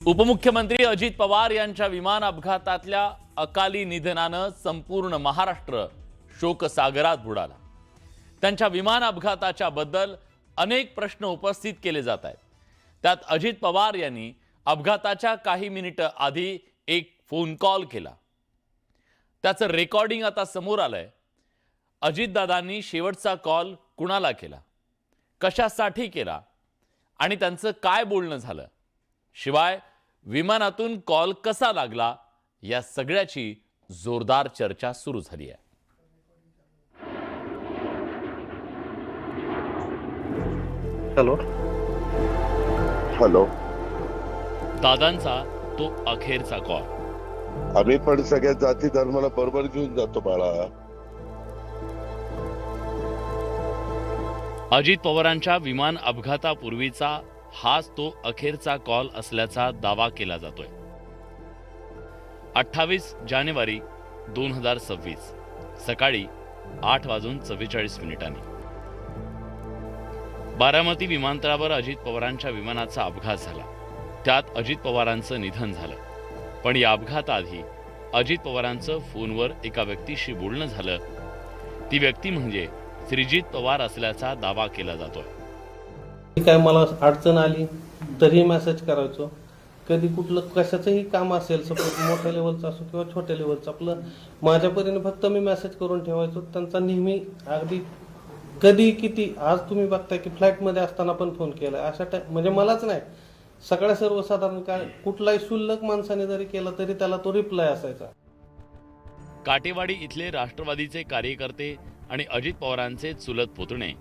उपमुख्यमंत्री अजित पवार यांच्या विमान अपघातातल्या अकाली निधनानं संपूर्ण महाराष्ट्र शोकसागरात बुडाला। त्यांच्या विमान अपघाताच्या बद्दल अनेक प्रश्न उपस्थित केले जात आहेत। त्यात अजित पवार यांनी अपघाताच्या काही मिनिटं आधी एक फोन कॉल केला। त्याचं रेकॉर्डिंग आता समोर आलंय। अजितदादांनी शेवटचा कॉल कुणाला केला, कशासाठी केला आणि त्यांचं काय बोलणं झालं, शिवाय विमानातून कॉल कसा लागला, या सगळ्याची जोरदार चर्चा सुरू झाली आहे। हॅलो हॅलो, दादांचा तो अखेरचा कॉल। आम्ही पण सगळ्या जाती धर्माला बरोबर घेऊन जातो बाळा। अजित पवारांच्या विमान अपघातापूर्वीचा हाच तो अखेरचा कॉल असल्याचा दावा केला जातोय। 28 जानेवारी 2026 सकाळी 8:44 बारामती विमानतळावर अजित पवारांच्या विमानाचा अपघात झाला। त्यात अजित पवारांचं निधन झालं। पण या अपघाताआधी अजित पवारांचं फोनवर एका व्यक्तीशी बोलणं झालं। ती व्यक्ती म्हणजे श्रीजित पवार असल्याचा दावा केला जातोय। काय मला अडचण आली तरी मेसेज करायचो, कधी कुठलं कशाचंही काम असेल, सपोज मोठ्या लेवलचं असो किंवा छोट्या लेवलचं, आपलं माझ्या परीने फक्त मी मेसेज करून ठेवायचो। त्यांचा नेहमी अगदी कधी किती, आज तुम्ही बघताय की फ्लाईटमध्ये असताना पण फोन केला अशा म्हणजे मलाच नाही, सगळ्या सर्वसाधारण काय कुठलाही शुल्लक माणसाने जरी केला तरी त्याला तो रिप्लाय असायचा। काटेवाडी इथले राष्ट्रवादीचे कार्यकर्ते आणि अजित पवारांचे चुलत पुतणे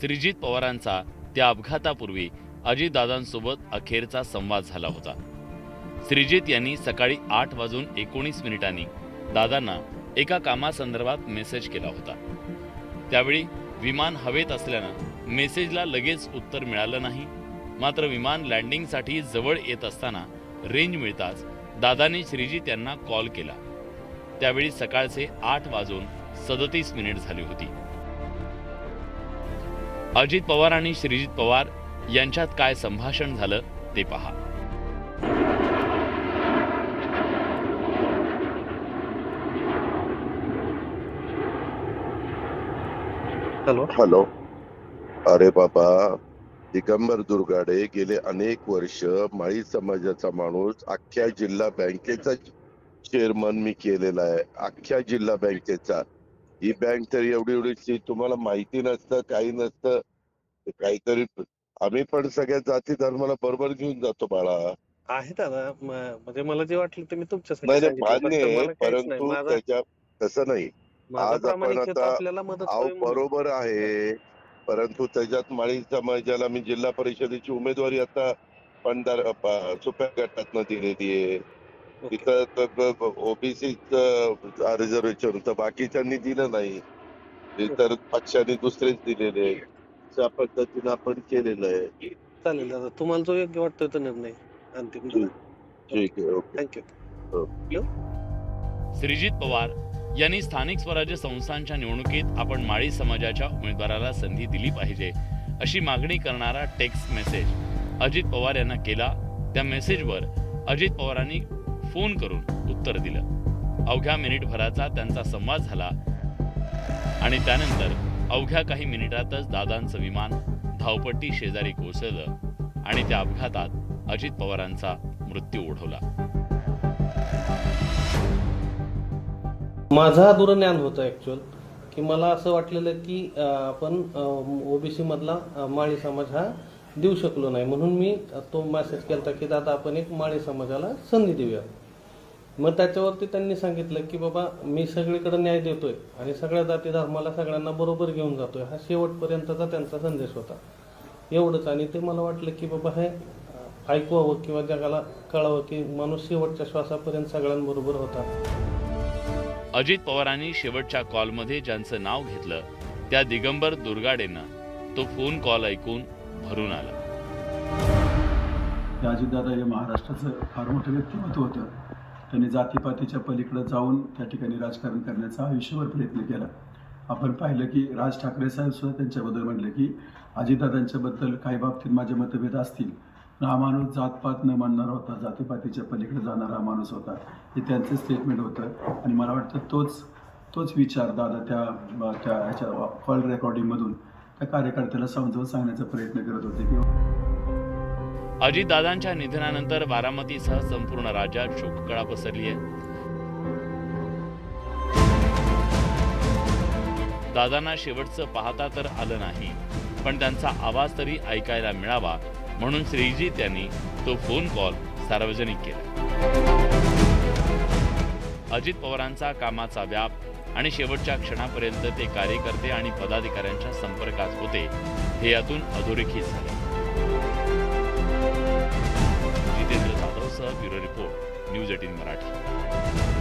श्रीजित पवारांचा त्या अपघातापूर्वी अजितदादांसोबत अखेरचा संवाद झाला होता। श्रीजित यांनी सकाळी 8:19 दादांना एका कामासंदर्भात मेसेज केला होता। त्यावेळी विमान हवेत असल्यानं मेसेजला लगेच उत्तर मिळालं नाही। मात्र विमान लँडिंगसाठी जवळ येत असताना रेंज मिळताच दादांनी श्रीजित यांना कॉल केला। त्यावेळी सकाळचे 8:37 झाली होती। अजित पवार आणि श्रीजित पवार यांच्यात काय संभाषण झालं ते पहा। हॅलो हॅलो, अरे बाबा, दिगंबर दुर्गाडे गेले अनेक वर्ष माळी समाजाचा माणूस, अख्ख्या जिल्हा बँकेचा चेअरमन मी केलेला आहे, अख्ख्या जिल्हा बँकेचा। ही बँक तर एवढी तुम्हाला माहिती नसतं, काही नसतं, काहीतरी। आम्ही पण सगळ्या जाती धर्माला बरोबर घेऊन जातो बाळा। आहे दादा, म्हणजे मला जे वाटलं ते मी तुमच्यासाठी नाही सांगितलं, मान्य फक्त आहे, मला काहीच नाही, परंतु माझा त्याच्या तसं नाही। माझा आज आपण प्रामाणिक हेतू आता आपल्याला मदत होईल म्हणून। बरोबर आहे, परंतु त्याच्यात माळी समाजाला मी जिल्हा परिषदेची उमेदवारी आता सुप्या गटातनं दिलेली आहे। ओके. तिथं ओबीसीच रिझर्वेशन होतं, बाकीच्यांनी दिलं नाही, इतर पक्षांनी दुसरेच दिलेले। त्या पद्धतीनं आपण केलेलं आहे। चालेल दादा, तुम्हाला जो योग्य वाटतोय तो निर्णय अंतिम दादा। ठीक आहे, ओके। थँक्यू। श्रीजित पवार यांनी स्थानिक स्वराज्य संस्थांच्या निवडणुकीत आपण माळी समाजाच्या उमेदवाराला संधी दिली पाहिजे अशी मागणी करणारा टेक्स्ट मेसेज अजित पवार यांना केला। त्या मेसेजवर अजित पवारांनी फोन करून उत्तर दिलं। अवघ्या मिनिटभराचा त्यांचा संवाद झाला आणि त्यानंतर अवघ्या काही मिनिटातच दादांचं विमान धावपट्टी शेजारी कोसळलं आणि त्या अपघातात अजित पवारांचा मृत्यू ओढवला। माझा दुर्ज्ञान होतं ऍक्च्युअल, की मला असं वाटलेलं की आपण ओबीसी मधला माळी समाज हा देऊ शकलो नाही, म्हणून मी तो मेसेज केला की दादा आपण एक माळी समाजाला संधी देऊया। मग त्याच्यावरती त्यांनी सांगितलं की बाबा मी सगळीकडे न्याय देतोय आणि सगळ्या जाती धर्माला सगळ्यांना बरोबर घेऊन जातोय, हा शेवटपर्यंतचा त्यांचा संदेश होता, एवढंच। आणि ते मला वाटलं की बाबा हे ऐकवावं किंवा जगाला कळावं की माणूस शेवटच्या श्वासापर्यंत सगळ्यांबरोबर होता। अजित पवारांनी शेवटच्या कॉलमध्ये ज्यांचं नाव घेतलं त्या दिगंबर दुर्गाडेंना तो फोन कॉल ऐकून भरून आला। अजितदादा हे महाराष्ट्राचं फार मोठं व्यक्तिमत्व होतं। त्यांनी जातीपातीच्या पलीकडे जाऊन त्या ठिकाणी राजकारण करण्याचा आयुष्यभर प्रयत्न केला। आपण पाहिलं की राज ठाकरे साहेब सुद्धा त्यांच्याबद्दल म्हटले की अजितदादांच्याबद्दल काही बाबतीत माझे मतभेद असतील, हा माणूस जातपात न मानणारा होता, जातीपातीच्या पलीकडे जाणारा हा माणूस होता, हे त्यांचं स्टेटमेंट होतं. आणि मला वाटतं तोच विचार दादा त्या ह्याच्या कॉल रेकॉर्डिंगमधून त्या कार्यकर्त्याला समजावून सांगण्याचा प्रयत्न करत होते की अजितदादांच्या निधनानंतर बारामतीसह संपूर्ण राज्यात शोककळा पसरली आहे. दादांना शेवटचं पाहता तर आलं नाही, पण त्यांचा आवाज तरी ऐकायला मिळावा म्हणून श्रीजीत यांनी तो फोन कॉल सार्वजनिक केला. अजित पवारांचा कामाचा व्याप आणि शेवटच्या क्षणापर्यंत ते कार्यकर्ते आणि पदाधिकाऱ्यांच्या संपर्कात होते, हे यातून अधोरेखित झाले. जितेंद्र जाधवसह ब्युरो रिपोर्ट, न्यूज 18 मराठी.